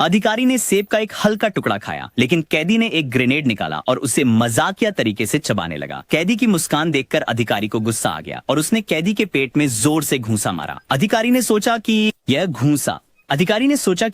अधिकारी ने सेब का एक हल्का टुकड़ा खाया, लेकिन कैदी ने एक ग्रेनेड निकाला और उसे मजाकिया तरीके से चबाने लगा। कैदी की मुस्कान देखकर अधिकारी को गुस्सा आ गया और उसने कैदी के पेट में जोर से घूंसा मारा। अधिकारी ने सोचा कि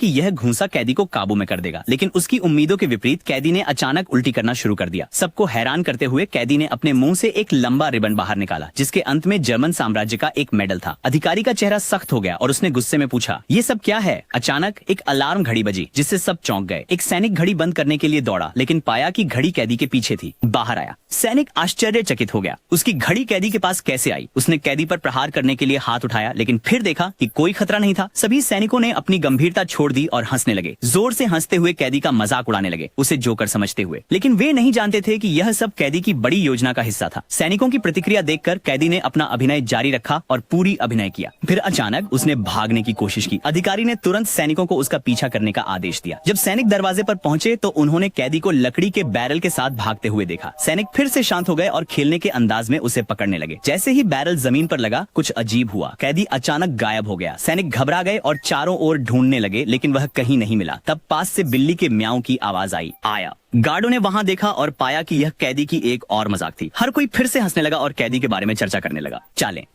यह घूंसा कैदी को काबू में कर देगा, लेकिन उसकी उम्मीदों के विपरीत कैदी ने अचानक उल्टी करना शुरू कर दिया। सबको हैरान करते हुए कैदी ने अपने मुंह से एक लंबा रिबन बाहर निकाला, जिसके अंत में जर्मन साम्राज्य का एक मेडल था। अधिकारी का चेहरा सख्त हो गया और उसने गुस्से में पूछा, ये सब क्या है? अचानक एक अलार्म घड़ी बजी, जिससे सब चौंक गए। एक सैनिक घड़ी बंद करने के लिए दौड़ा, लेकिन पाया कि घड़ी कैदी के पीछे थी। बाहर आया। सैनिक आश्चर्यचकित हो गया। उसकी घड़ी कैदी के पास कैसे आई? उसने कैदी पर प्रहार करने के लिए हाथ उठाया, लेकिन फिर देखा कि कोई खतरा नहीं था। सभी सैनिकों ने अपनी गंभीरता छोड़ दी और हंसने लगे। जोर से हंसते हुए कैदी का मजाक उड़ाने लगे, उसे जोकर समझते हुए। लेकिन वे नहीं जानते थे कि यह सब कैदी की बड़ी योजना का हिस्सा था। सैनिकों की प्रतिक्रिया देखकर कैदी ने अपना अभिनय जारी रखा और पूरी अभिनय किया। फिर अचानक उसने भागने की कोशिश की। अधिकारी ने तुरंत सैनिकों को उसका पीछा करने का आदेश दिया। जब सैनिक दरवाजे पर पहुंचे तो उन्होंने कैदी को लकड़ी के बैरल के साथ भागते हुए देखा। सैनिक फिर से शांत हो गए और खेलने के अंदाज में उसे पकड़ने लगे। जैसे ही बैरल जमीन पर लगा, कुछ अजीब हुआ। कैदी अचानक गायब हो गया। सैनिक घबरा गए और चारों ओर ढूंढने लगे, लेकिन वह कहीं नहीं मिला। तब पास से बिल्ली के म्याऊं की आवाज आया। गार्डों ने वहां देखा और पाया कि यह कैदी की एक और मजाक थी। हर कोई फिर से हंसने लगा और कैदी के बारे में चर्चा करने लगा।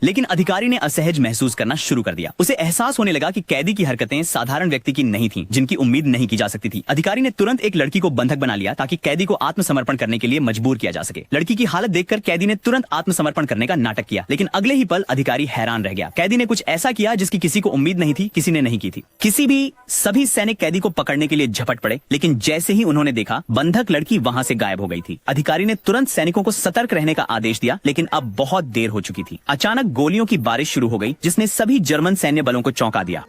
लेकिन अधिकारी ने असहज महसूस करना शुरू कर दिया। उसे एहसास होने लगा कि कैदी की हरकतें साधारण व्यक्ति की नहीं थीं, जिनकी उम्मीद नहीं की जा सकती थी। अधिकारी ने तुरंत एक लड़की को बंधक बना लिया ताकि कैदी को आत्मसमर्पण करने के लिए मजबूर किया जा सके। लड़की की हालत देखकर कैदी ने तुरंत आत्मसमर्पण करने का नाटक किया, लेकिन अगले ही पल अधिकारी हैरान रह गया। कैदी ने कुछ ऐसा किया जिसकी किसी को उम्मीद नहीं थी, किसी ने नहीं की थी। सभी सैनिक कैदी को पकड़ने के लिए झपट पड़े, लेकिन जैसे ही उन्होंने देखा, बंधक लड़की वहां से गायब हो गई थी। अधिकारी ने तुरंत सैनिकों को सतर्क रहने का आदेश दिया, लेकिन अब बहुत देर हो चुकी थी। अचानक गोलियों की बारिश शुरू हो गई, जिसने सभी जर्मन सैन्य बलों को चौंका दिया।